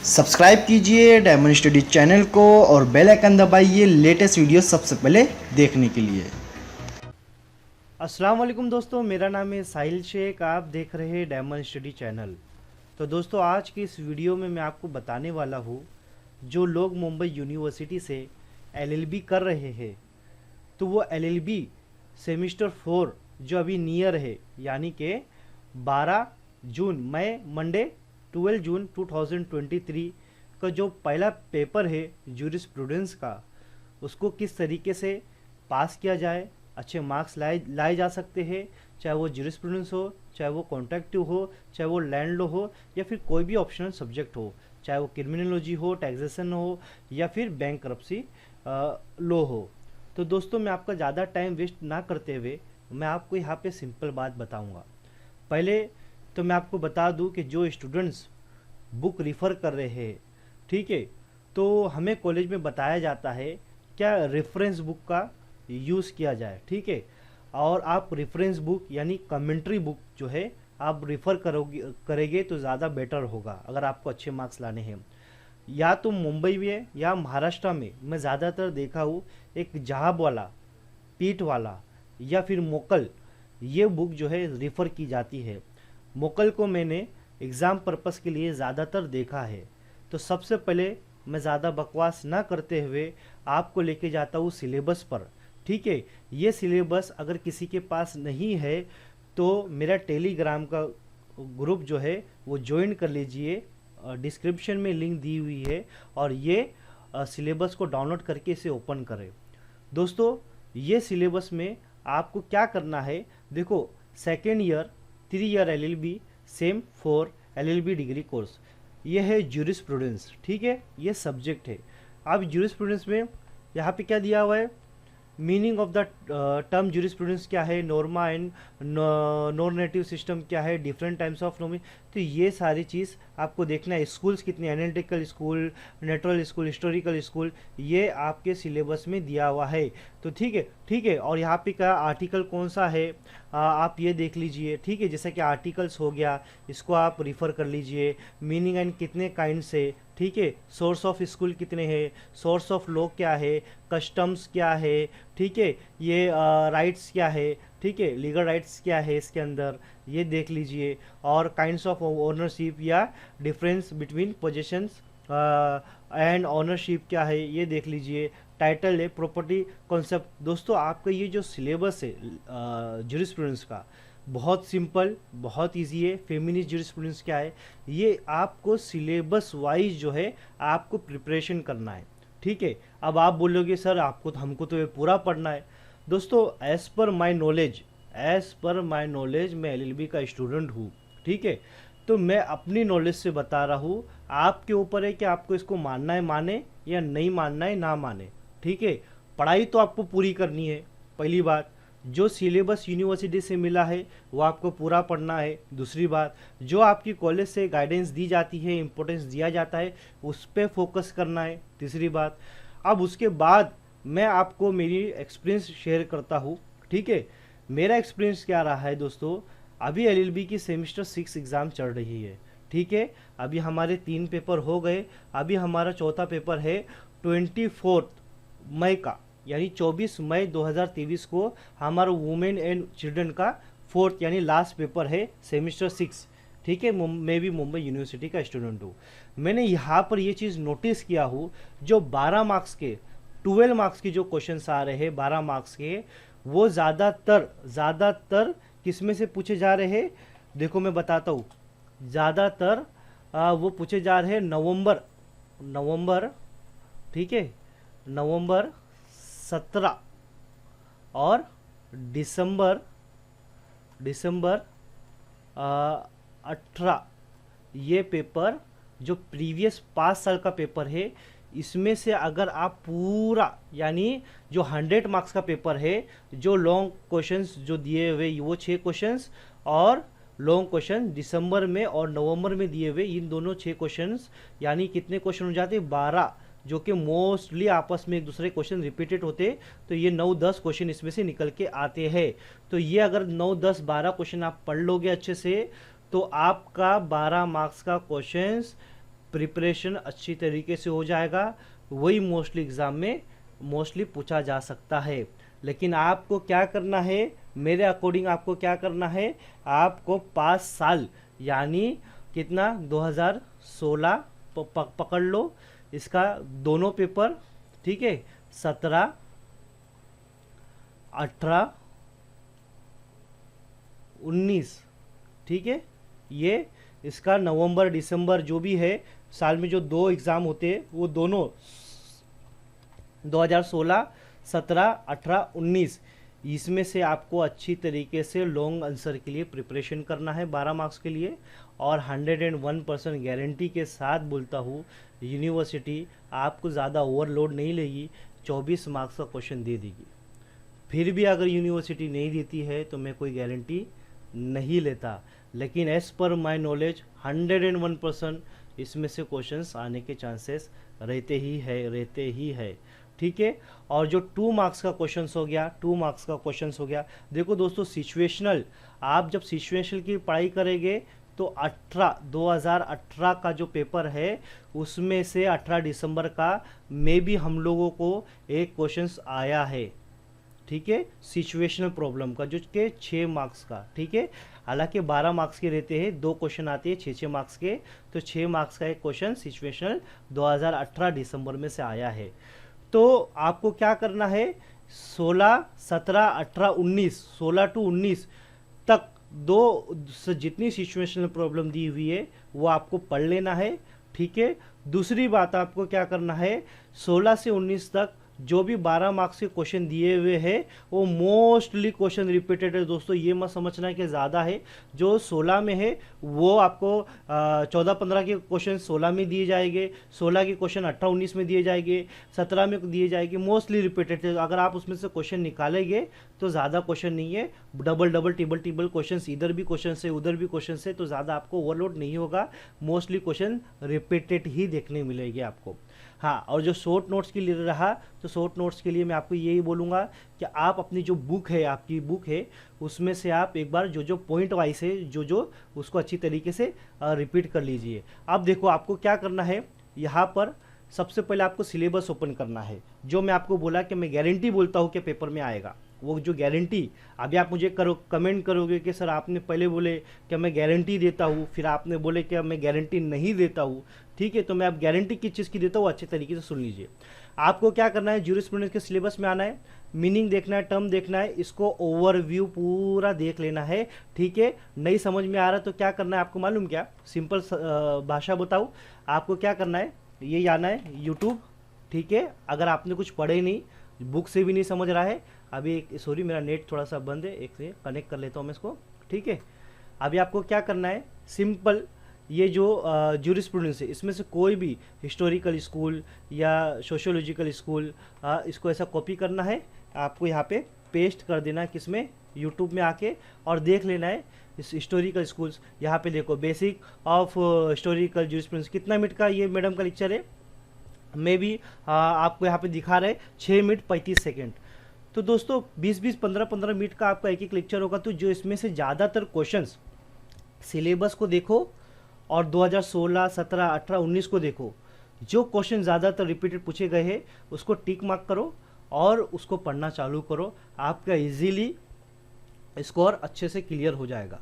Subscribe कीजिए diamond study channel को और बेल आइकन दबाइए लेटेस्ट वीडियो सबसे पहले देखने के लिए। अस्सलाम वालेकुम दोस्तों, मेरा नाम है साहिल शेख। आप देख रहे हैं डायमंड स्टडी चैनल। तो दोस्तों, आज की इस वीडियो में मैं आपको बताने वाला हूँ, जो लोग मुंबई यूनिवर्सिटी से एलएलबी कर रहे हैं, तो वो एलएलबी सेमिस्टर 4 जो अभी नियर है, यानी कि 12 जून मंडे 12 जून 2023 का जो पहला पेपर है जूरिस्प्रूडेंस का, उसको किस तरीके से पास किया जाए, अच्छे मार्क्स लाए जा सकते हैं। चाहे वो जूरिस्प्रूडेंस हो, चाहे वो कॉन्ट्रैक्टिव हो, चाहे वो लैंड लॉ हो, या फिर कोई भी ऑप्शनल सब्जेक्ट हो, चाहे वो क्रिमिनोलॉजी हो, टैक्सेशन हो, या फिर बैंकरप्सी लॉ हो। तो दोस्तों, मैं आपका ज़्यादा टाइम वेस्ट ना करते हुए मैं आपको यहाँ पे सिंपल बात बताऊँगा। पहले तो मैं आपको बता दूं कि जो स्टूडेंट्स बुक रिफ़र कर रहे हैं, ठीक है, तो हमें कॉलेज में बताया जाता है क्या रेफरेंस बुक का यूज़ किया जाए, ठीक है। और आप रेफरेंस बुक यानी कमेंट्री बुक जो है आप रिफ़र करेंगे तो ज़्यादा बेटर होगा अगर आपको अच्छे मार्क्स लाने हैं। या तो मुंबई में या महाराष्ट्र में मैं ज़्यादातर देखा हूँ, एक जहाब वाला, पीठ वाला, या फिर मोकल, ये बुक जो है रिफ़र की जाती है। मोकल को मैंने एग्ज़ाम पर्पस के लिए ज़्यादातर देखा है। तो सबसे पहले मैं ज़्यादा बकवास ना करते हुए आपको लेके जाता हूँ सिलेबस पर, ठीक है। ये सिलेबस अगर किसी के पास नहीं है तो मेरा टेलीग्राम का ग्रुप जो है वो ज्वाइन कर लीजिए, डिस्क्रिप्शन में लिंक दी हुई है, और ये सिलेबस को डाउनलोड करके इसे ओपन करें। दोस्तों, ये सिलेबस में आपको क्या करना है, देखो, second year 3 year LLB same for LLB degree course, ये है जूरिस्प्रूडेंस, ठीक है, ये सब्जेक्ट है। अब जूरिस्प्रूडेंस में यहाँ पे क्या दिया हुआ है, meaning of the term jurisprudence क्या है, नॉर्मा एंड नॉर्मेटिव सिस्टम क्या है, डिफरेंट टाइप्स ऑफ नॉर्मी, तो ये सारी चीज़ आपको देखना है। स्कूल्स कितने, analytical school, natural school, historical school, ये आपके सिलेबस में दिया हुआ है। तो ठीक है, ठीक है। और यहाँ पे क्या आर्टिकल कौन सा है, आप ये देख लीजिए, ठीक है। जैसे कि आर्टिकल्स हो गया, इसको आप रिफ़र कर लीजिए। मीनिंग एंड कितने काइंड से, ठीक है। सोर्स ऑफ स्कूल कितने हैं, सोर्स ऑफ लॉ क्या है, कस्टम्स क्या है, ठीक है। ये राइट्स क्या है, ठीक है, लीगल राइट्स क्या है इसके अंदर, ये देख लीजिए। और काइंड्स ऑफ ओनरशिप या difference between possessions and ownership क्या है, ये देख लीजिए। टाइटल है, प्रॉपर्टी कॉन्सेप्ट। दोस्तों, आपका ये जो सिलेबस है जूरिस्प्रूडेंस का, बहुत सिंपल, बहुत इजी है। फेमिनिस्ट जूरिस्प्रूडेंस क्या है, ये आपको सिलेबस वाइज जो है आपको प्रिपरेशन करना है, ठीक है। अब आप बोलोगे सर आपको तो, हमको तो ये पूरा पढ़ना है। दोस्तों, एज़ पर माई नॉलेज मैं एलएलबी का स्टूडेंट हूँ, ठीक है। तो मैं अपनी नॉलेज से बता रहा हूँ, आपके ऊपर है कि आपको इसको मानना है माने, या नहीं मानना है ना माने, ठीक है। पढ़ाई तो आपको पूरी करनी है, पहली बात। जो सिलेबस यूनिवर्सिटी से मिला है वो आपको पूरा पढ़ना है। दूसरी बात, जो आपकी कॉलेज से गाइडेंस दी जाती है, इम्पोर्टेंस दिया जाता है, उस पर फोकस करना है। तीसरी बात, अब उसके बाद मैं आपको मेरी एक्सपीरियंस शेयर करता हूँ, ठीक है। मेरा एक्सपीरियंस क्या रहा है दोस्तों, अभी एलएलबी की सेमिस्टर 6 एग्ज़ाम चल रही है, ठीक है। अभी हमारे 3 पेपर हो गए, अभी हमारा चौथा पेपर है 24 मई का, यानी 24 मई 2023 को हमारा वुमेन एंड चिल्ड्रन का 4th यानी लास्ट पेपर है सेमिस्टर 6, ठीक है। मैं भी मुंबई यूनिवर्सिटी का स्टूडेंट हूँ। मैंने यहाँ पर ये चीज़ नोटिस किया हूँ, जो 12 मार्क्स के, 12 मार्क्स के जो क्वेश्चंस आ रहे हैं 12 मार्क्स के, वो ज़्यादातर किस में से पूछे जा रहे हैं, देखो मैं बताता हूँ। ज़्यादातर वो पूछे जा रहे हैं नवंबर, ठीक है, नवंबर 17 और दिसंबर 18, ये पेपर जो प्रीवियस 5 साल का पेपर है, इसमें से अगर आप पूरा, यानी जो 100 मार्क्स का पेपर है, जो लॉन्ग क्वेश्चंस जो दिए हुए वो 6 क्वेश्चंस, और लॉन्ग क्वेश्चन दिसंबर में और नवंबर में दिए हुए इन दोनों 6 क्वेश्चंस, यानी कितने क्वेश्चन हो जाते हैं 12, जो कि मोस्टली आपस में एक दूसरे क्वेश्चन रिपीटेड होते, तो ये 9-10 क्वेश्चन इसमें से निकल के आते हैं। तो ये अगर 9-10-12 क्वेश्चन आप पढ़ लोगे अच्छे से, तो आपका 12 मार्क्स का क्वेश्चंस प्रिपरेशन अच्छी तरीके से हो जाएगा, वही मोस्टली एग्ज़ाम में मोस्टली पूछा जा सकता है। लेकिन आपको क्या करना है, मेरे अकॉर्डिंग आपको क्या करना है, आपको 5 साल यानी कितना 2016 पकड़ लो, इसका दोनों पेपर, ठीक है, 17, 18, 19, ठीक है, ये इसका नवंबर दिसंबर जो भी है साल में जो 2 एग्ज़ाम होते हैं वो दोनों 2016, 17, 18, 19, इसमें से आपको अच्छी तरीके से लॉन्ग आंसर के लिए प्रिपरेशन करना है 12 मार्क्स के लिए। और 101% गारंटी के साथ बोलता हूँ, यूनिवर्सिटी आपको ज़्यादा ओवरलोड नहीं लेगी, 24 मार्क्स का क्वेश्चन दे देगी। फिर भी अगर यूनिवर्सिटी नहीं देती है तो मैं कोई गारंटी नहीं लेता, लेकिन एज़ पर माय नॉलेज 101% इसमें से क्वेश्चंस आने के चांसेस रहते ही है, ठीक है। और जो 2 मार्क्स का क्वेश्चंस हो गया, 2 मार्क्स का क्वेश्चंस हो गया, देखो दोस्तों सिचुएशनल, आप जब सिचुएशनल की पढ़ाई करेंगे तो 2018 का जो पेपर है उसमें से 18 दिसंबर का में भी हम लोगों को एक क्वेश्चंस आया है, ठीक है, सिचुएशनल प्रॉब्लम का, जो के 6 मार्क्स का, ठीक है। हालांकि 12 मार्क्स के रहते हैं, 2 क्वेश्चन आते हैं 6 मार्क्स के, तो 6 मार्क्स का एक क्वेश्चन सिचुएशनल 2018 दिसंबर में से आया है। तो आपको क्या करना है, 16, 17, 18, 19, 16 to 19 तक जितनी सिचुएशनल प्रॉब्लम दी हुई है वो आपको पढ़ लेना है, ठीक है। दूसरी बात आपको क्या करना है, 16 से 19 तक जो भी 12 मार्क्स के क्वेश्चन दिए हुए हैं वो मोस्टली क्वेश्चन रिपीटेड है दोस्तों, ये मत समझना कि ज़्यादा है। जो 16 में है वो आपको 14-15 के क्वेश्चन 16 में दिए जाएंगे, 16 के क्वेश्चन 18-19 में दिए जाएंगे, 17 में दिए जाएंगे, मोस्टली रिपीटेड है। अगर आप उसमें से क्वेश्चन निकालेंगे तो ज़्यादा क्वेश्चन नहीं है, डबल टिबल क्वेश्चन, इधर भी क्वेश्चन है उधर भी क्वेश्चन है, तो ज़्यादा आपको ओवरलोड नहीं होगा, मोस्टली क्वेश्चन रिपीटेड ही देखने मिलेंगे आपको। हाँ, और जो शॉर्ट नोट्स के लिए रहा, तो शॉर्ट नोट्स के लिए मैं आपको यही बोलूँगा कि आप अपनी जो बुक है, आपकी बुक है, उसमें से आप एक बार जो पॉइंट वाइज है जो उसको अच्छी तरीके से रिपीट कर लीजिए। अब देखो आपको क्या करना है, यहाँ पर सबसे पहले आपको सिलेबस ओपन करना है। जो मैं आपको बोला कि मैं गारंटी बोलता हूँ कि पेपर में आएगा, वो जो गारंटी, अभी आप मुझे कमेंट करोगे कि सर आपने पहले बोले कि मैं गारंटी देता हूँ, फिर आपने बोले कि मैं गारंटी नहीं देता हूँ, ठीक है। तो मैं अब गारंटी किस चीज़ की देता हूँ अच्छे तरीके से सुन लीजिए। आपको क्या करना है, ज्यूरिस्प्रूडेंस के सिलेबस में आना है, मीनिंग देखना है, टर्म देखना है, इसको ओवरव्यू पूरा देख लेना है, ठीक है। नहीं समझ में आ रहा तो क्या करना है आपको मालूम क्या, सिंपल भाषा बताऊँ, आपको क्या करना है, ये आना है यूट्यूब, ठीक है। अगर आपने कुछ पढ़े नहीं, बुक से भी नहीं समझ रहा है, अभी सॉरी मेरा नेट थोड़ा सा बंद है, एक से कनेक्ट कर लेता हूँ मैं इसको, ठीक है। अभी आपको क्या करना है, सिंपल ये जो ज्यूरिस्प्रूडेंस है इसमें से कोई भी हिस्टोरिकल स्कूल या सोशियोलॉजिकल स्कूल, इसको ऐसा कॉपी करना है, आपको यहाँ पे पेस्ट कर देना है, किसमें, यूट्यूब में आके, और देख लेना है इस हिस्टोरिकल स्कूल्स। यहाँ पे देखो बेसिक ऑफ हिस्टोरिकल ज्यूरिस्प्रूडेंस, कितना मिनट का ये मैडम का लेक्चर है, मे भी आपको यहाँ पे दिखा रहे 6 मिनट 35 सेकेंड। तो दोस्तों 20-20, 15-15 मिनट का आपका एक लेक्चर होगा। तो जो इसमें से ज़्यादातर क्वेश्चंस सिलेबस को देखो और 2016, 17, 18, 19 को देखो, जो क्वेश्चन ज़्यादातर रिपीटेड पूछे गए हैं उसको टिक मार्क करो और उसको पढ़ना चालू करो, आपका इजीली स्कोर अच्छे से क्लियर हो जाएगा।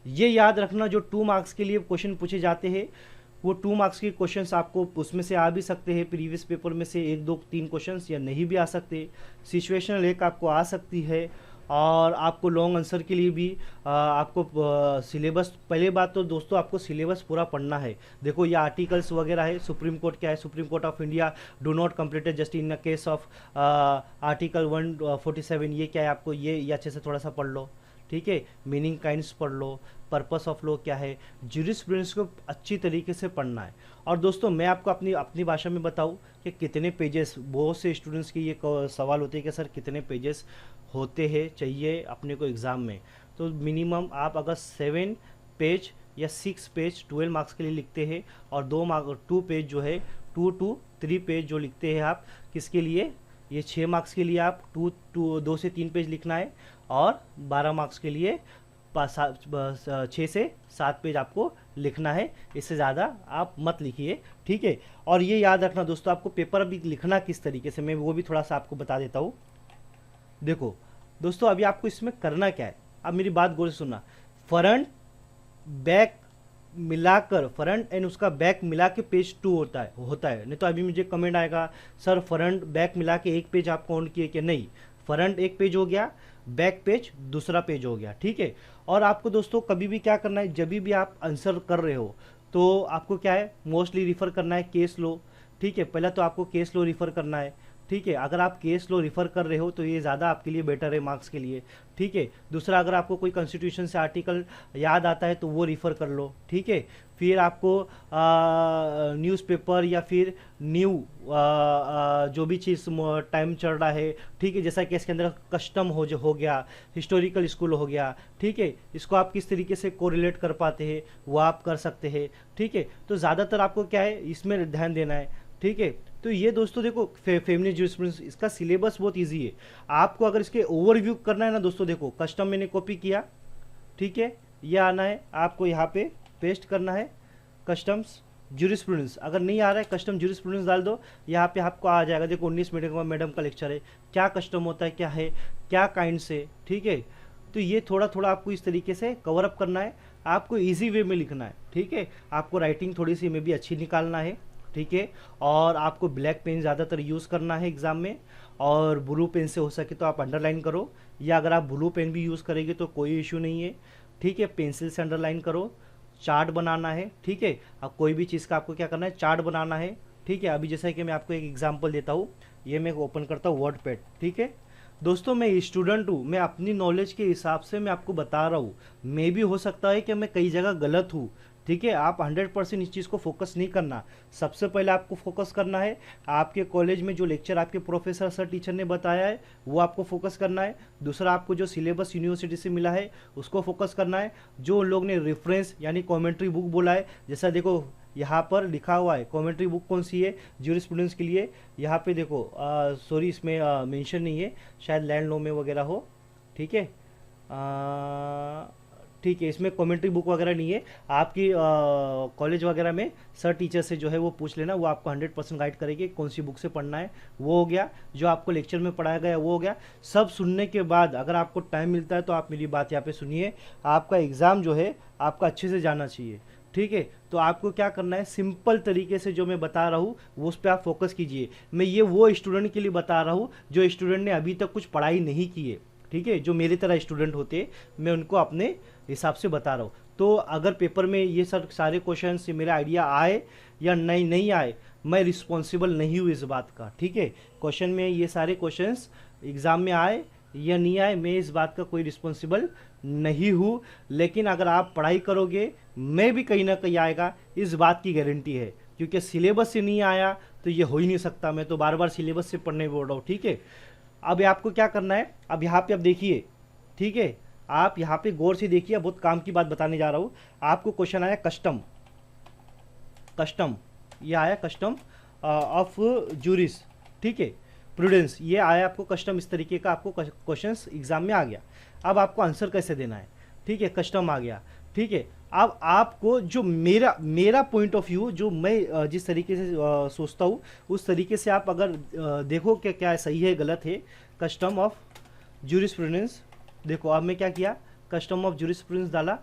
ये याद रखना, जो 2 मार्क्स के लिए क्वेश्चन पूछे जाते हैं वो 2 मार्क्स के क्वेश्चंस आपको उसमें से आ भी सकते हैं, प्रीवियस पेपर में से 1, 2, 3 क्वेश्चंस, या नहीं भी आ सकते, सिचुएशनल एक आपको आ सकती है। और आपको लॉन्ग आंसर के लिए भी आपको सिलेबस, पहले बात तो दोस्तों आपको सिलेबस पूरा पढ़ना है। देखो ये आर्टिकल्स वगैरह है, सुप्रीम कोर्ट क्या है, supreme court of India do not completed just in the case of article 147, ये क्या है आपको ये अच्छे से थोड़ा सा पढ़ लो, ठीक है। मीनिंग काइंड्स पढ़ लो, पर्पस ऑफ लॉ क्या है, ज्यूरिस्प्रूडेंस को अच्छी तरीके से पढ़ना है। और दोस्तों मैं आपको अपनी भाषा में बताऊं कि कितने पेजेस, बहुत से स्टूडेंट्स की ये सवाल होते हैं कि सर कितने पेजेस होते हैं चाहिए अपने को एग्ज़ाम में। तो मिनिमम आप अगर 7 पेज या 6 पेज 12 मार्क्स के लिए लिखते हैं, और 2 पेज जो है 2 to 3 पेज जो लिखते हैं आप किसके लिए, ये 6 मार्क्स के लिए आप 2 से 3 पेज लिखना है, और 12 मार्क्स के लिए 6 से 7 पेज आपको लिखना है, इससे ज़्यादा आप मत लिखिए, ठीक है। और ये याद रखना दोस्तों, आपको पेपर अभी लिखना किस तरीके से, मैं वो भी थोड़ा सा आपको बता देता हूँ। देखो दोस्तों, अभी आपको इसमें करना क्या है, अब मेरी बात गौर से सुनना। फ्रंट बैक मिलाकर, फ्रंट एंड उसका बैक मिला के पेज 2 होता है। नहीं तो अभी मुझे कमेंट आएगा सर फ्रंट बैक मिला के एक पेज आप काउंट किए, कि नहीं, फ्रंट एक पेज हो गया, बैक पेज दूसरा पेज हो गया, ठीक है। और आपको दोस्तों कभी भी क्या करना है, जब भी आप आंसर कर रहे हो तो आपको क्या है, मोस्टली रिफ़र करना है केस लो, ठीक है। पहला तो आपको केस लो रिफ़र करना है, ठीक है। अगर आप केस लो रिफ़र कर रहे हो तो ये ज़्यादा आपके लिए बेटर है मार्क्स के लिए, ठीक है। दूसरा, अगर आपको कोई कॉन्स्टिट्यूशन से आर्टिकल याद आता है तो वो रिफ़र कर लो, ठीक है। फिर आपको न्यूज़पेपर या फिर जो भी चीज़ टाइम चल रहा है, ठीक है, जैसा कि इसके अंदर कस्टम हो गया, हिस्टोरिकल स्कूल हो गया, ठीक है, इसको आप किस तरीके से कोरिलेट कर पाते हैं वो आप कर सकते हैं, ठीक है। तो ज़्यादातर आपको क्या है, इसमें ध्यान देना है, ठीक है। तो ये दोस्तों देखो, फेमिनिस्ट जूरिस्प्रूडेंस, इसका सिलेबस बहुत इजी है। आपको अगर इसके ओवरव्यू करना है ना दोस्तों, देखो कस्टम मैंने कॉपी किया, ठीक है, ये आना है आपको यहाँ पे पेस्ट करना है, कस्टम्स जूरिस्प्रूडेंस। अगर नहीं आ रहा है कस्टम जूरिस्प्रूडेंस डाल दो, यहाँ पे आपको आ जाएगा। देखो 19 मिनट का मैडम का लेक्चर है, क्या कस्टम होता है, क्या है, क्या काइंड से, ठीक है। तो ये थोड़ा थोड़ा आपको इस तरीके से कवर अप करना है, आपको ईजी वे में लिखना है, ठीक है। आपको राइटिंग थोड़ी सी में भी अच्छी निकालना है, ठीक है। और आपको ब्लैक पेन ज़्यादातर यूज़ करना है एग्ज़ाम में, और ब्लू पेन से हो सके तो आप अंडरलाइन करो, या अगर आप ब्लू पेन भी यूज़ करेंगे तो कोई इशू नहीं है, ठीक है। पेंसिल से अंडरलाइन करो, चार्ट बनाना है, ठीक है। अब कोई भी चीज़ का आपको क्या करना है, चार्ट बनाना है, ठीक है। अभी जैसा कि मैं आपको एक एग्जांपल देता हूँ, ये मैं ओपन करता हूँ वर्डपैड, ठीक है। दोस्तों मैं स्टूडेंट हूँ, मैं अपनी नॉलेज के हिसाब से मैं आपको बता रहा हूँ, मे भी हो सकता है कि मैं कई जगह गलत हूँ, ठीक है। आप 100% इस चीज़ को फोकस नहीं करना। सबसे पहले आपको फोकस करना है आपके कॉलेज में जो लेक्चर आपके प्रोफेसर सर टीचर ने बताया है वो आपको फोकस करना है। दूसरा, आपको जो सिलेबस यूनिवर्सिटी से मिला है उसको फोकस करना है। जो उन लोग ने रेफरेंस यानी कॉमेंट्री बुक बोला है, जैसा देखो यहाँ पर लिखा हुआ है कॉमेंट्री बुक कौन सी है ज्यूरिस्प्रूडेंस के लिए, यहाँ पे देखो सॉरी इसमें मेंशन नहीं है, शायद लैंड लॉ में वगैरह हो, ठीक है। ठीक है, इसमें कमेंट्री बुक वगैरह नहीं है। आपकी कॉलेज वगैरह में सर टीचर से जो है वो पूछ लेना, वो आपको 100% गाइड करेंगे कौन सी बुक से पढ़ना है। वो हो गया, जो आपको लेक्चर में पढ़ाया गया वो हो गया। सब सुनने के बाद अगर आपको टाइम मिलता है तो आप मेरी बात यहाँ पे सुनिए। आपका एग्ज़ाम जो है आपका अच्छे से जाना चाहिए, ठीक है। तो आपको क्या करना है, सिंपल तरीके से जो मैं बता रहा हूँ वो उस पर आप फोकस कीजिए। मैं ये वो स्टूडेंट के लिए बता रहा हूँ जो स्टूडेंट ने अभी तक कुछ पढ़ाई नहीं की है, ठीक है। जो मेरी तरह स्टूडेंट होते मैं उनको अपने हिसाब से बता रहा हूँ। तो अगर पेपर में ये सारे क्वेश्चन से मेरा आइडिया आए या नहीं आए, मैं रिस्पॉन्सिबल नहीं हूँ इस बात का, ठीक है। क्वेश्चन में ये सारे क्वेश्चंस एग्ज़ाम में आए या नहीं आए, मैं इस बात का कोई रिस्पॉन्सिबल नहीं हूँ। लेकिन अगर आप पढ़ाई करोगे मैं भी कहीं ना कहीं आएगा, इस बात की गारंटी है। क्योंकि सिलेबस से नहीं आया तो ये हो ही नहीं सकता, मैं तो बार बार सिलेबस से पढ़ने बोल रहा हूँ, ठीक है। अब आपको क्या करना है, अब यहाँ पे आप देखिए, ठीक है, आप यहाँ पे गौर से देखिए, बहुत काम की बात बताने जा रहा हूँ। आपको क्वेश्चन आया कस्टम, ये आया कस्टम ऑफ जूरिस, ठीक है, प्रूडेंस, ये आया आपको कस्टम। इस तरीके का आपको क्वेश्चंस एग्जाम में आ गया। अब आपको आंसर कैसे देना है, ठीक है, कस्टम आ गया, ठीक है। अब आपको जो मेरा पॉइंट ऑफ व्यू, जो मैं जिस तरीके से सोचता हूँ उस तरीके से आप अगर देखो कि क्या सही है गलत है। कस्टम ऑफ जूरिस्प्रूडेंस, देखो अब मैं क्या किया, कस्टम ऑफ जूरिस्प्रूडेंस डाला,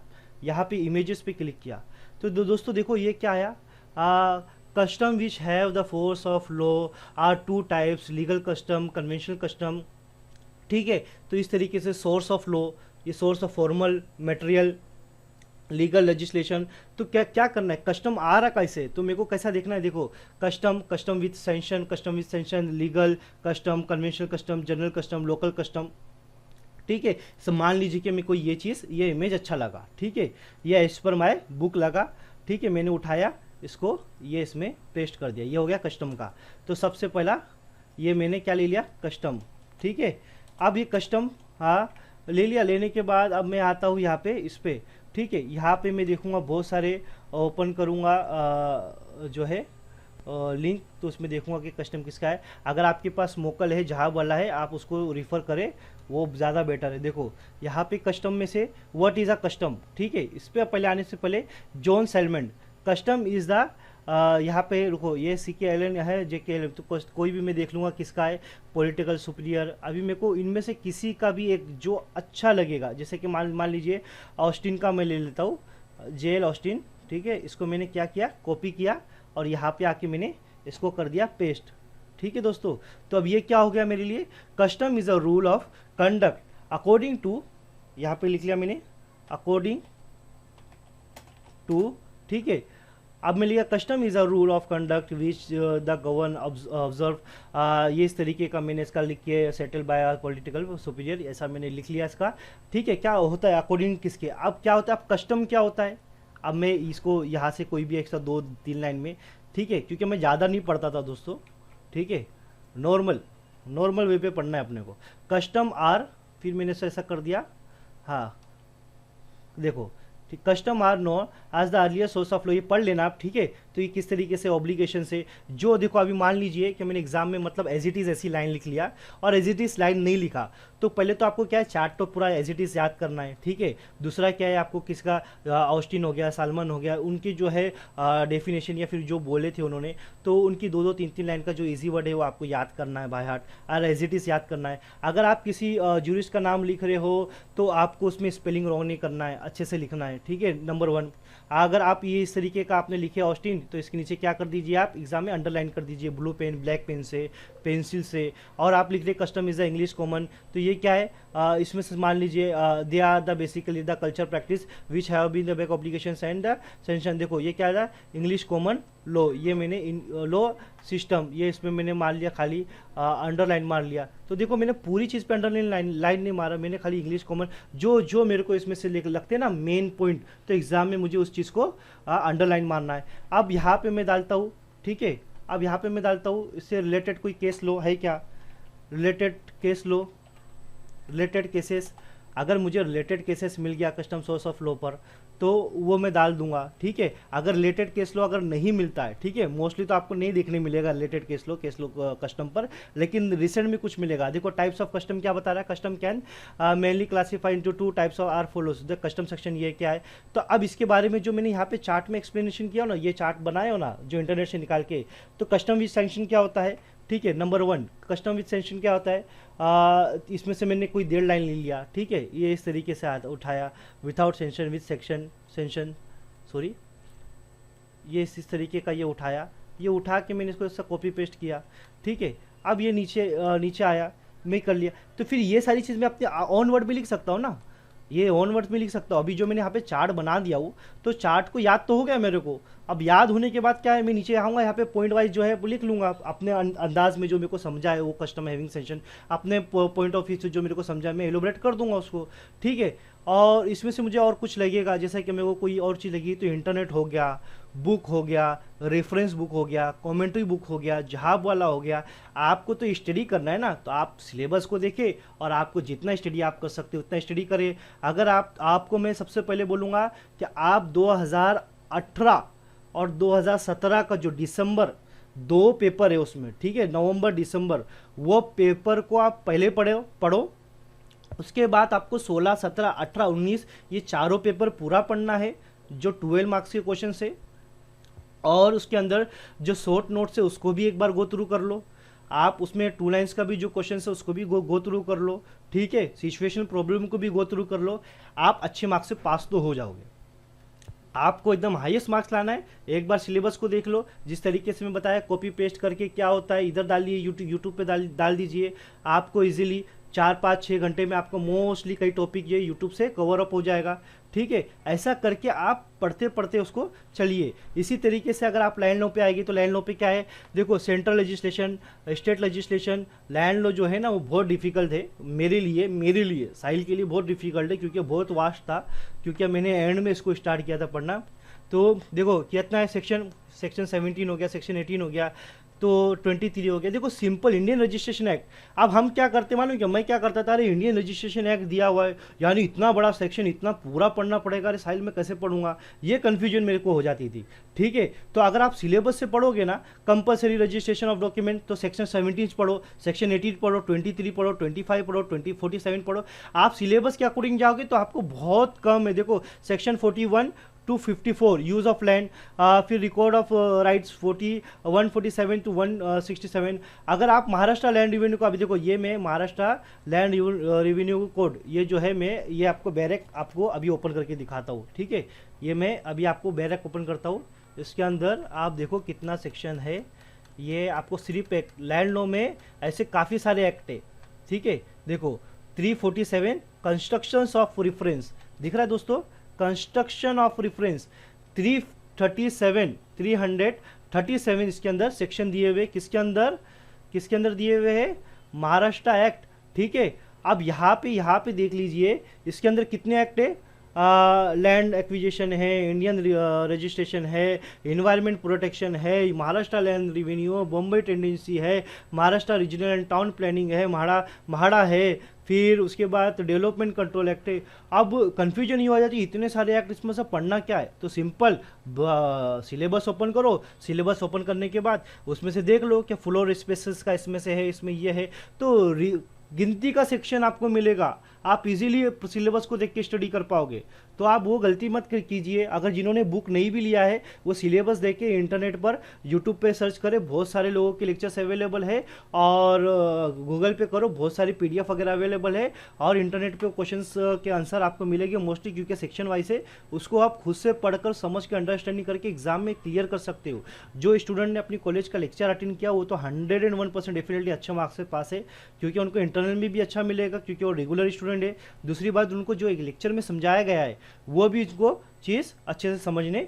यहाँ पे इमेजेस पे क्लिक किया तो दोस्तों देखो ये क्या आया, custom which have the force of law are two types, legal custom, conventional custom, ठीक है। तो इस तरीके से सोर्स ऑफ लॉ, ये source of formal material, legal legislation. तो क्या करना है, कस्टम आ रहा कैसे, तो मेरे को कैसा देखना है, देखो custom with sanction, legal custom, conventional custom, general custom, local custom, ठीक है। तो मान लीजिए कि मेरे को ये चीज़, ये इमेज अच्छा लगा, ठीक है, ये एज पर माय बुक लगा, ठीक है, मैंने उठाया इसको, ये इसमें पेस्ट कर दिया, ये हो गया कस्टम का। तो सबसे पहला ये मैंने क्या ले लिया, कस्टम, ठीक है। अब ये कस्टम हाँ ले लिया, लेने के बाद अब मैं आता हूँ यहाँ पे इस पर, ठीक है। यहाँ पे मैं देखूँगा बहुत सारे ओपन करूँगा जो है लिंक, तो उसमें देखूंगा कि कस्टम किसका है। अगर आपके पास मोकल है, जहाब वाला है, आप उसको रिफ़र करें, वो ज़्यादा बेटर है। देखो यहाँ पे कस्टम में से व्हाट इज़ अ कस्टम, ठीक है, इस पर पहले आने से पहले जॉन सेलमेंट, कस्टम इज़ द, यहाँ पे रुको, ये CK है, JK, तो कोई भी मैं देख लूँगा किसका है। पॉलिटिकल सुपीरियर, अभी मेरे को इनमें से किसी का भी एक जो अच्छा लगेगा, जैसे कि मान लीजिए ऑस्टिन का मैं ले लेता हूँ, JL ऑस्टिन, ठीक है, इसको मैंने क्या किया, कॉपी किया और यहाँ पे आके मैंने इसको कर दिया पेस्ट, ठीक है दोस्तों। तो अब ये क्या हो गया मेरे लिए, custom is a rule of conduct according to, यहाँ पे लिख लिया मैंने अकॉर्डिंग टू, ठीक है। अब मैं लिया custom is a rule of conduct which the govern observe, ये इस तरीके का मैंने इसका लिख के सेटल बाय पॉलिटिकल सुपीरियर, ऐसा मैंने लिख लिया इसका, ठीक है। क्या होता है अकॉर्डिंग किसके, अब क्या होता है, अब कस्टम क्या होता है, अब मैं इसको यहाँ से कोई भी एक्स्ट्रा 2-3 लाइन में, ठीक है, क्योंकि मैं ज़्यादा नहीं पढ़ता था दोस्तों, ठीक है, नॉर्मल वे पे पढ़ना है अपने को। कस्टम आर, फिर मैंने ऐसा कर दिया, हाँ देखो, ठीक, custom are known as the earlier source of law, ये पढ़ लेना आप, ठीक है। तो ये किस तरीके से ऑब्लिगेशन से, जो देखो अभी मान लीजिए कि मैंने एग्जाम में मतलब एज इट इज़ ऐसी लाइन लिख लिया और एज इट इज़ लाइन नहीं लिखा, तो पहले तो आपको क्या है, चार्ट तो पूरा एज इट इज़ याद करना है, ठीक है। दूसरा क्या है, आपको किसका, ऑस्टिन हो गया, सालमन हो गया, उनकी जो है डेफिनेशन या फिर जो बोले थे उन्होंने, तो उनकी 2-2, 3-3 लाइन का जो ईजी वर्ड है वो आपको याद करना है बाय हार्ट, और एज इट इज़ याद करना है। अगर आप किसी जूरिस्ट का नाम लिख रहे हो तो आपको उसमें स्पेलिंग रॉन्ग नहीं करना है, अच्छे से लिखना है, ठीक है, नंबर 1। अगर आप ये इस तरीके का आपने लिखे ऑस्टिन, तो इसके नीचे क्या कर दीजिए, आप एग्जाम में अंडरलाइन कर दीजिए ब्लू पेन, ब्लैक पेन से, पेंसिल से। और आप लिख रहे custom is the English common, तो ये क्या है, इसमें से मान लीजिए they are the basically the culture practice which have been the back obligations and the sanction. देखो ये क्या है, इंग्लिश कॉमन लॉ, ये मैंने लॉ सिस्टम, ये इसमें मैंने मार लिया खाली अंडरलाइन मार लिया। तो देखो मैंने पूरी चीज़ पे अंडरलाइन लाइन नहीं मारा, मैंने खाली इंग्लिश कॉमन, जो मेरे को इसमें से लगते हैं ना मेन पॉइंट, तो एग्जाम में मुझे उस चीज़ को अंडरलाइन मारना है। अब यहाँ पे मैं डालता हूँ, ठीक है, अब यहाँ पे मैं डालता हूँ इससे रिलेटेड कोई केस लो है क्या, रिलेटेड केस लो, रिलेटेड केसेस, अगर मुझे रिलेटेड केसेस मिल गया कस्टम सोर्स ऑफ लॉ पर, तो वो मैं डाल दूंगा, ठीक है। अगर रिलेटेड केस लो अगर नहीं मिलता है, ठीक है, मोस्टली तो आपको नहीं देखने मिलेगा रिलेटेड केस लो कस्टम पर, लेकिन रिसेंट में कुछ मिलेगा। देखो टाइप्स ऑफ कस्टम क्या बता रहा है, custom can mainly classify into 2 types of are follows the custom section, ये क्या है। तो अब इसके बारे में जो मैंने यहाँ पे चार्ट में एक्सप्लेनेशन किया ना, ये चार्ट बनाए हो ना जो इंटरनेट से निकाल के, तो कस्टम विद सैंक्शन क्या होता है, ठीक है, नंबर 1 कस्टम विद सैंक्शन क्या होता है, इसमें से मैंने कोई 1.5 लाइन ले लिया, ठीक है, ये इस तरीके से उठाया, without sanction with sanction sorry, ये इस तरीके का ये उठाया, ये उठा के मैंने इसको ऐसा कॉपी पेस्ट किया, ठीक है। अब ये नीचे आया, मैं कर लिया, तो फिर ये सारी चीज़ मैं अपने ऑन वर्ड में लिख सकता हूँ ना, ये ऑन वर्ड्स में लिख सकता हूँ। अभी जो मैंने यहाँ पे चार्ट बना दिया हूँ, तो चार्ट को याद तो हो गया मेरे को, अब याद होने के बाद क्या है, मैं नीचे आऊँगा, यहाँ पे पॉइंट वाइज जो है वो लिख लूँगा अपने अंदाज में, जो मेरे को समझा है वो कस्टम हैविंग सेंशन, अपने पॉइंट ऑफ व्यू से जो मेरे को समझा है मैं एलोबरेट कर दूंगा उसको, ठीक है। और इसमें से मुझे और कुछ लगेगा, जैसा कि मेरे को कोई और चीज़ लगी, तो इंटरनेट हो गया, बुक हो गया, रेफरेंस बुक हो गया, कमेंट्री बुक हो गया, जहाब वाला हो गया। आपको तो स्टडी करना है ना, तो आप सिलेबस को देखें और आपको जितना स्टडी आप कर सकते हो उतना स्टडी करें। अगर आपको मैं सबसे पहले बोलूँगा कि आप 2018 और 2017 का जो दिसंबर 2 पेपर है उसमें, ठीक है, नवंबर दिसंबर, वो पेपर को आप पहले पढ़ो। उसके बाद आपको 16, 17, 18, 19 ये चारों पेपर पूरा पढ़ना है, जो 12 मार्क्स के क्वेश्चन है। और उसके अंदर जो शॉर्ट नोट्स है उसको भी एक बार गो थ्रू कर लो। आप उसमें 2 लाइन्स का भी जो क्वेश्चन है उसको भी गो थ्रू कर लो, ठीक है। सिचुएशन प्रॉब्लम को भी गो थ्रू कर लो। आप अच्छे मार्क्स से पास तो हो जाओगे। आपको एकदम हाईएस्ट मार्क्स लाना है। एक बार सिलेबस को देख लो, जिस तरीके से मैं बताया, कॉपी पेस्ट करके क्या होता है इधर डालिए, यूट्यूब पे डाल दीजिए। आपको इजीली 4, 5, 6 घंटे में आपको मोस्टली कई टॉपिक ये यूट्यूब से कवर अप हो जाएगा, ठीक है। ऐसा करके आप पढ़ते पढ़ते उसको चलिए। इसी तरीके से अगर आप लैंड लॉ पे आएगी, तो लैंड लॉ पे क्या है, देखो central legislation, state legislation, land law जो है ना वो बहुत डिफिकल्ट है मेरे लिए, साहिल के लिए बहुत डिफिकल्ट है, क्योंकि बहुत वास्ट था, क्योंकि मैंने एंड में इसको स्टार्ट किया था पढ़ना। तो देखो कितना है, सेक्शन 17 हो गया, सेक्शन 18 हो गया, तो 23 हो गया। देखो सिंपल इंडियन रजिस्ट्रेशन एक्ट। अब हम क्या करते मालूम क्या, मैं क्या करता था, अरे इंडियन रजिस्ट्रेशन एक्ट दिया हुआ है यानी इतना बड़ा सेक्शन इतना पूरा पढ़ना पड़ेगा, अरे साहिल में कैसे पढ़ूंगा, ये कन्फ्यूजन मेरे को हो जाती थी। ठीक है, तो अगर आप सिलेबस से पढ़ोगे ना, कंपलसरी रजिस्ट्रेशन ऑफ डॉक्यूमेंट, तो सेक्शन 17 पढ़ो, सेक्शन 18 पढ़ो, 23 पढ़ो, 25 पढ़ो, 47 पढ़ो। आप सिलेबस के अकॉर्डिंग जाओगे तो आपको बहुत कम है। देखो section 41 to 54 use of land, फिर रिकॉर्ड ऑफ राइट्स 147 टू 167। अगर आप महाराष्ट्र लैंड रिवेन्यू को, अभी देखो ये मैं महाराष्ट्र लैंड रिवेन्यू कोड, ये जो है मैं ये आपको बैरक आपको अभी ओपन करके दिखाता हूँ। ठीक है, ये मैं अभी आपको बैरक ओपन करता हूँ। इसके अंदर आप देखो कितना सेक्शन है। ये आपको सिर्फ एक लैंड लॉ में ऐसे काफ़ी सारे एक्ट है। ठीक है, देखो 347 कंस्ट्रक्शंस ऑफ रेफरेंस दिख रहा है दोस्तों, कंस्ट्रक्शन ऑफ रेफरेंस 337 इसके अंदर सेक्शन दिए हुए, किसके अंदर दिए हुए हैं, महाराष्ट्र एक्ट। ठीक है, अब यहाँ पे देख लीजिए इसके अंदर कितने एक्ट है, लैंड एक्विजिशन है, इंडियन रजिस्ट्रेशन है, इन्वायरमेंट प्रोटेक्शन है, Maharashtra land revenue, Bombay tenancy है, Maharashtra regional and town planning है, म्हाडा है, फिर उसके बाद डेवलपमेंट कंट्रोल एक्ट है। अब कन्फ्यूजन ये हो जाती है इतने सारे एक्ट, इसमें से पढ़ना क्या है, तो सिंपल सिलेबस ओपन करो, सिलेबस ओपन करने के बाद उसमें से देख लो कि फ्लोर स्पेसेस का इसमें से है, इसमें ये है, तो गिनती का सेक्शन आपको मिलेगा, आप इजीली सिलेबस को देख के स्टडी कर पाओगे। तो आप वो गलती मत कीजिए। अगर जिन्होंने बुक नहीं भी लिया है वो सिलेबस देख के इंटरनेट पर यूट्यूब पे सर्च करें, बहुत सारे लोगों के लेक्चर्स अवेलेबल है, और गूगल पे करो, बहुत सारी पीडीएफ वगैरह अवेलेबल है, और इंटरनेट पे क्वेश्चंस के आंसर आपको मिलेंगे मोस्टली, क्योंकि सेक्शन वाइज है, उसको आप खुद से पढ़कर समझ के अंडरस्टैंडिंग करके एग्जाम में क्लियर कर सकते हो। जो स्टूडेंट ने अपनी कॉलेज का लेक्चर अटेंड किया वो तो 101% डेफिनेटली अच्छे मार्क्स से पास है, क्योंकि उनको इंटरनल में भी अच्छा मिलेगा, क्योंकि वो रेगुलर स्टूडेंट है। दूसरी बात, उनको जो एक लेक्चर में समझाया गया है वो भी उनको चीज़ अच्छे से समझने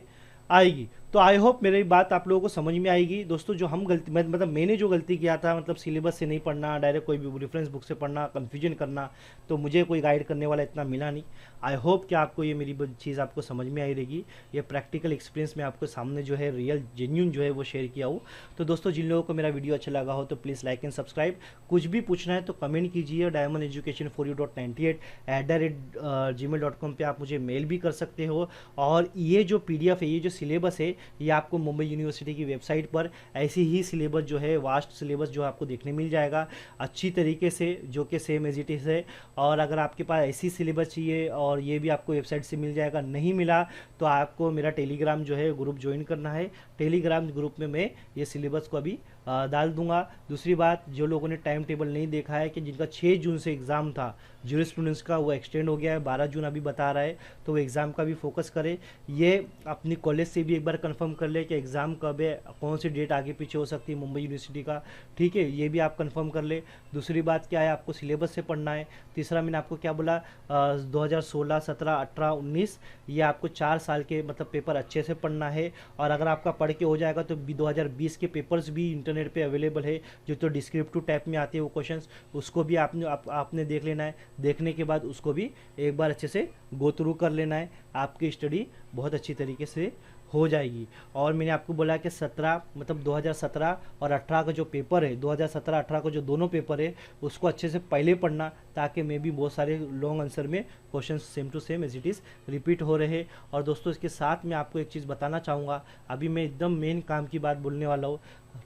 आएगी। तो आई होप मेरी बात आप लोगों को समझ में आएगी दोस्तों। जो हम गलती मतलब मैंने जो गलती किया था, मतलब सिलेबस से नहीं पढ़ना, डायरेक्ट कोई भी रेफरेंस बुक से पढ़ना, कन्फ्यूजन करना, तो मुझे कोई गाइड करने वाला इतना मिला नहीं। आई होप कि आपको ये मेरी चीज़ आपको समझ में आई रहेगी। ये प्रैक्टिकल एक्सपीरियंस में आपको सामने जो है रियल जेन्यून जो है वो शेयर किया हूँ। तो दोस्तों जिन लोगों को मेरा वीडियो अच्छा लगा हो तो प्लीज़ लाइक एंड सब्सक्राइब। कुछ भी पूछना है तो कमेंट कीजिए, diamondeducation4u.98@gmail.com पे आप मुझे मेल भी कर सकते हो। और ये जो PDF है, ये जो सिलेबस है, ये आपको मुंबई यूनिवर्सिटी की वेबसाइट पर ऐसी ही सिलेबस जो है, वास्ट सिलेबस जो आपको देखने मिल जाएगा अच्छी तरीके से, जो कि सेम एज इट इज़ है। और अगर आपके पास ऐसी सिलेबस चाहिए और ये भी आपको वेबसाइट से मिल जाएगा, नहीं मिला तो आपको मेरा टेलीग्राम जो है ग्रुप ज्वाइन करना है। टेलीग्राम ग्रुप में मैं ये सिलेबस को अभी डाल दूंगा। दूसरी बात, जो लोगों ने टाइम टेबल नहीं देखा है कि जिनका 6 जून से एग्ज़ाम था ज्यूरिस्प्रूडेंस का, वो एक्सटेंड हो गया है, 12 जून अभी बता रहा है, तो वो एग्ज़ाम का भी फोकस करे। ये अपनी कॉलेज से भी एक बार कंफर्म कर ले कि एग्ज़ाम कब है, कौन सी डेट आगे पीछे हो सकती है मुंबई यूनिवर्सिटी का। ठीक है, ये भी आप कंफर्म कर ले। दूसरी बात क्या है, आपको सिलेबस से पढ़ना है। तीसरा मैंने आपको क्या बोला, 2016, 17, 18, 19 ये आपको 4 साल के मतलब पेपर अच्छे से पढ़ना है। और अगर आपका पढ़ के हो जाएगा तो 2020 के पेपर्स भी इंटरनेट पे अवेलेबल है, जो तो डिस्क्रिप्टिव टाइप में आते हैं वो क्वेश्चंस, उसको भी आपने देख लेना है। देखने के बाद उसको भी एक बार अच्छे से गो थ्रू कर लेना है, आपकी स्टडी बहुत अच्छी तरीके से हो जाएगी। और मैंने आपको बोला कि 17 मतलब 2017 और 18 का जो पेपर है, 2017-18 का जो दोनों पेपर है उसको अच्छे से पहले पढ़ना, ताकि मैं भी बहुत सारे लॉन्ग आंसर में question same to same as it is repeat हो रहे। और दोस्तों इसके साथ मैं आपको एक चीज़ बताना चाहूँगा, अभी मैं एकदम मेन काम की बात बोलने वाला हूँ।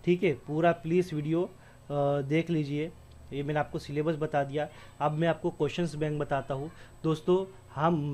ठीक है, पूरा प्लीज़ वीडियो देख लीजिए। ये मैंने आपको सिलेबस बता दिया, अब मैं आपको क्वेश्चंस बैंक बताता हूँ। दोस्तों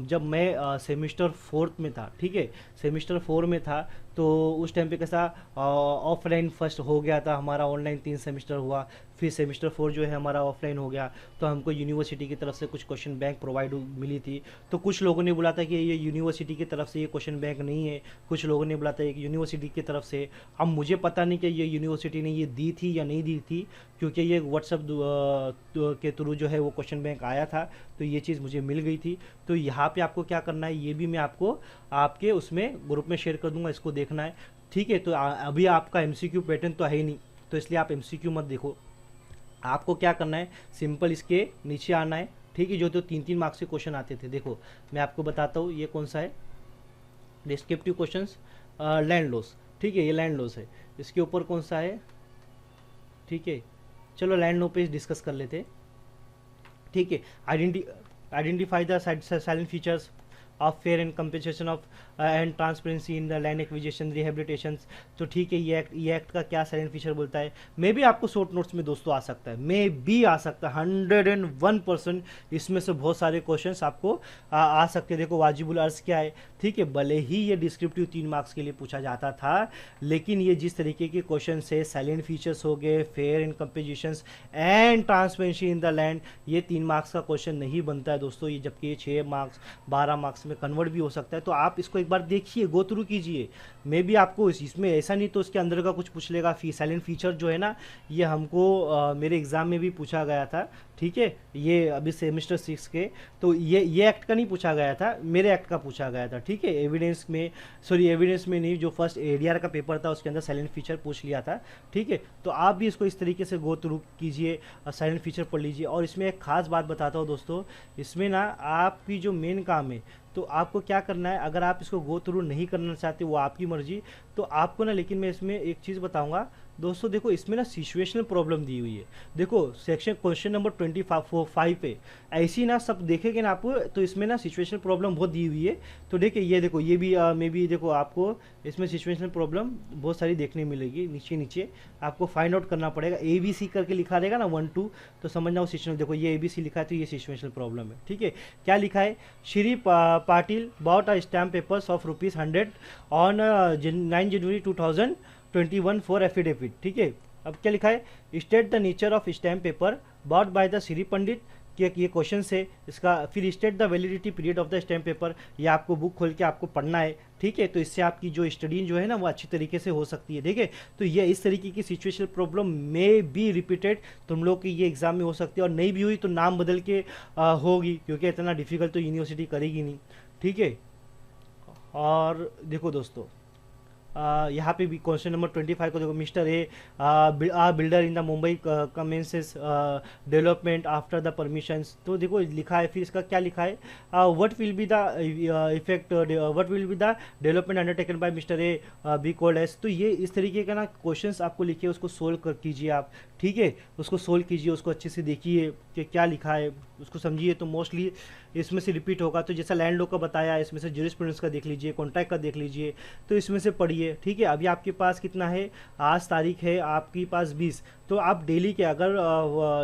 जब मैं सेमिस्टर 4 में था, ठीक है, सेमिस्टर 4 में था, तो उस टाइम पे कैसा ऑफलाइन फर्स्ट हो गया था हमारा, ऑनलाइन 3 सेमिस्टर हुआ, फिर सेमिस्टर 4 जो है हमारा ऑफलाइन हो गया। तो हमको यूनिवर्सिटी की तरफ से कुछ क्वेश्चन बैंक प्रोवाइड मिली थी। तो कुछ लोगों ने बोला था कि ये यूनिवर्सिटी की तरफ से ये क्वेश्चन बैंक नहीं है, कुछ लोगों ने बोला था एक यूनिवर्सिटी की तरफ से। अब मुझे पता नहीं कि ये यूनिवर्सिटी ने ये दी थी या नहीं दी थी, क्योंकि ये व्हाट्सअप के थ्रू जो है वो क्वेश्चन बैंक आया था, तो ये चीज़ मुझे मिल गई थी। तो यहाँ पे आपको क्या करना है, ये भी मैं आपको आपके उसमें ग्रुप में शेयर कर दूंगा, इसको देखना है। ठीक है, तो अभी आपका MCQ पैटर्न तो है ही नहीं, तो इसलिए आप MCQ मत देखो। आपको क्या करना है, सिंपल इसके नीचे आना है। ठीक है, जो तो 3-3 मार्क्स के क्वेश्चन आते थे, देखो मैं आपको बताता हूँ ये कौन सा है, डिस्क्रिप्टिव क्वेश्चंस लैंड लॉस। ठीक है, ये लैंड लॉस है। इसके ऊपर कौन सा है, ठीक है, चलो लैंड लो पे डिस्कस कर लेते हैं। ठीक है, identify the salient features of fair and compensation of and transparency in the land acquisition rehabilitation. तो ठीक है, ये एक्ट का क्या साइलेंट फीचर बोलता है, मे भी आपको शॉर्ट नोट्स में दोस्तों आ सकता है, मे भी आ सकता है, 101% इसमें से बहुत सारे क्वेश्चंस आपको आ सकते हैं। देखो वाजिबुल अर्ज क्या है, ठीक है, भले ही ये डिस्क्रिप्टिव 3 मार्क्स के लिए पूछा जाता था, लेकिन ये जिस तरीके के क्वेश्चन से साइलेंट फीचर्स हो गए, fair in compositions and transparency in the land, ये 3 मार्क्स का क्वेश्चन नहीं बनता है दोस्तों, ये जबकि ये 6 मार्क्स 12 मार्क्स में कन्वर्ट भी हो सकता है। तो आप इसको एक बार देखिए, गो थ्रू कीजिए, मे भी आपको इसमें ऐसा नहीं तो उसके अंदर का कुछ पूछ लेगा। साइलेंट फीचर जो है ना, ये हमको मेरे एग्जाम में भी पूछा गया था, ठीक है, ये अभी सेमेस्टर 6 के, तो ये एक्ट का नहीं पूछा गया था, मेरे एक्ट का पूछा गया था, ठीक है। एविडेंस में नहीं, जो फर्स्ट एडीआर का पेपर था उसके अंदर साइलेंट फीचर पूछ लिया था, ठीक है। तो आप भी इसको इस तरीके से गो थ्रू कीजिए, साइलेंट फीचर पढ़ लीजिए। और इसमें एक खास बात बताता हूँ दोस्तों, इसमें ना आपकी जो मेन काम है, तो आपको क्या करना है, अगर आप इसको गो थ्रू नहीं करना चाहते, वो आपकी मर्जी, तो आपको ना, लेकिन मैं इसमें एक चीज़ बताऊंगा दोस्तों, देखो इसमें ना सिचुएशनल प्रॉब्लम दी हुई है। देखो सेक्शन क्वेश्चन नंबर 25 पे ऐसी ना सब देखेंगे ना आप, तो इसमें ना सिचुएशनल प्रॉब्लम बहुत दी हुई है। तो देखिए ये देखो, ये भी मे बी देखो आपको इसमें सिचुएशनल प्रॉब्लम बहुत सारी देखने मिलेगी, नीचे आपको फाइंड आउट करना पड़ेगा। ABC करके लिखा रहेगा ना 1 2, तो समझना वो सिचुएशनल, देखो ये ABC लिखा है तो ये सिचुएशनल प्रॉब्लम है, ठीक है। क्या लिखा है, Shri Patil bought a stamp papers of ₹100 on 9 January 2021 for affidavit, ठीक है। अब क्या लिखा है, state the nature of stamp paper bought by the Shri Pandit, कि ये क्वेश्चन है इसका। फिर state the validity period of the stamp paper, ये आपको बुक खोल के आपको पढ़ना है, ठीक है। तो इससे आपकी जो स्टडी जो है ना वो अच्छी तरीके से हो सकती है, देखिए। तो ये इस तरीके की सिचुएशनल प्रॉब्लम में बी रिपीटेड तुम लोग की ये एग्जाम में हो सकती है, और नहीं भी हुई तो नाम बदल के होगी, क्योंकि इतना डिफिकल्ट तो यूनिवर्सिटी करेगी नहीं, ठीक है। और देखो दोस्तों, यहाँ पे भी क्वेश्चन नंबर 25 को देखो, mister A builder in the Mumbai commences development after the permissions. तो देखो लिखा है, फिर इसका क्या लिखा है, what will be the effect, what will be the development undertaken by mister A be called S. तो ये इस तरीके का ना क्वेश्चंस आपको लिखिए, उसको सोल्व कर कीजिए आप, ठीक है। उसको सोल्व कीजिए, उसको अच्छे से देखिए कि क्या लिखा है, उसको समझिए, तो मोस्टली इसमें से रिपीट होगा। तो जैसा लैंड लॉ का बताया, इसमें से जूरिस्प्रूडेंस का देख लीजिए, कॉन्ट्रैक्ट का देख लीजिए, तो इसमें से पढ़िए, ठीक है। अभी आपके पास कितना है, आज तारीख है आपके पास 20, तो आप डेली के अगर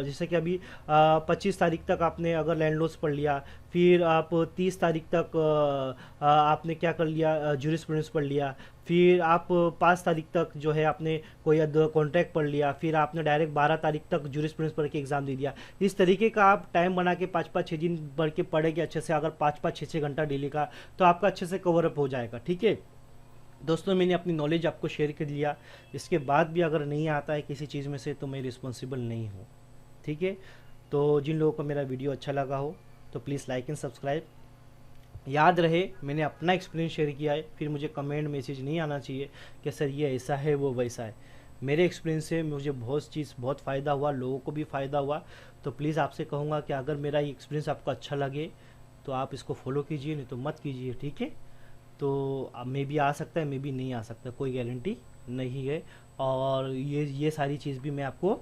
जैसे कि अभी 25 तारीख तक आपने अगर लैंड लॉस पढ़ लिया, फिर आप 30 तारीख तक आपने क्या कर लिया, जूरिस्प्रूडेंस पढ़ लिया, फिर आप 5 तारीख तक जो है आपने कोई कॉन्ट्रैक्ट पढ़ लिया, फिर आपने डायरेक्ट 12 तारीख तक जूरिस्प्रूडेंस पढ़ के एग्जाम दे दिया। इस तरीके का आप टाइम बना के 5-5-6 दिन पढ़ के पढ़ेंगे अच्छे से, अगर 5-5-6-6 घंटा डेली का, तो आपका अच्छे से कवर अप हो जाएगा, ठीक है। दोस्तों मैंने अपनी नॉलेज आपको शेयर कर दिया, इसके बाद भी अगर नहीं आता है किसी चीज़ में से तो मैं रिस्पॉन्सिबल नहीं हूँ, ठीक है। तो जिन लोगों को मेरा वीडियो अच्छा लगा हो तो प्लीज़ लाइक एंड सब्सक्राइब। याद रहे मैंने अपना एक्सपीरियंस शेयर किया है, फिर मुझे कमेंट मैसेज नहीं आना चाहिए कि सर ये ऐसा है वो वैसा है। मेरे एक्सपीरियंस से मुझे बहुत फ़ायदा हुआ, लोगों को भी फ़ायदा हुआ। तो प्लीज़ आपसे कहूँगा कि अगर मेरा ये एक्सपीरियंस आपको अच्छा लगे तो आप इसको फॉलो कीजिए, नहीं तो मत कीजिए, ठीक है। तो मे भी आ सकता है, मे भी नहीं आ सकता, कोई गारंटी नहीं है। और ये सारी चीज़ भी मैं आपको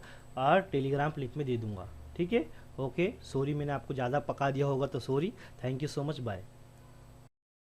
टेलीग्राम लिंक में दे दूँगा, ठीक है। ओके, सॉरी मैंने आपको ज़्यादा पका दिया होगा तो sorry. Thank you so much, bye.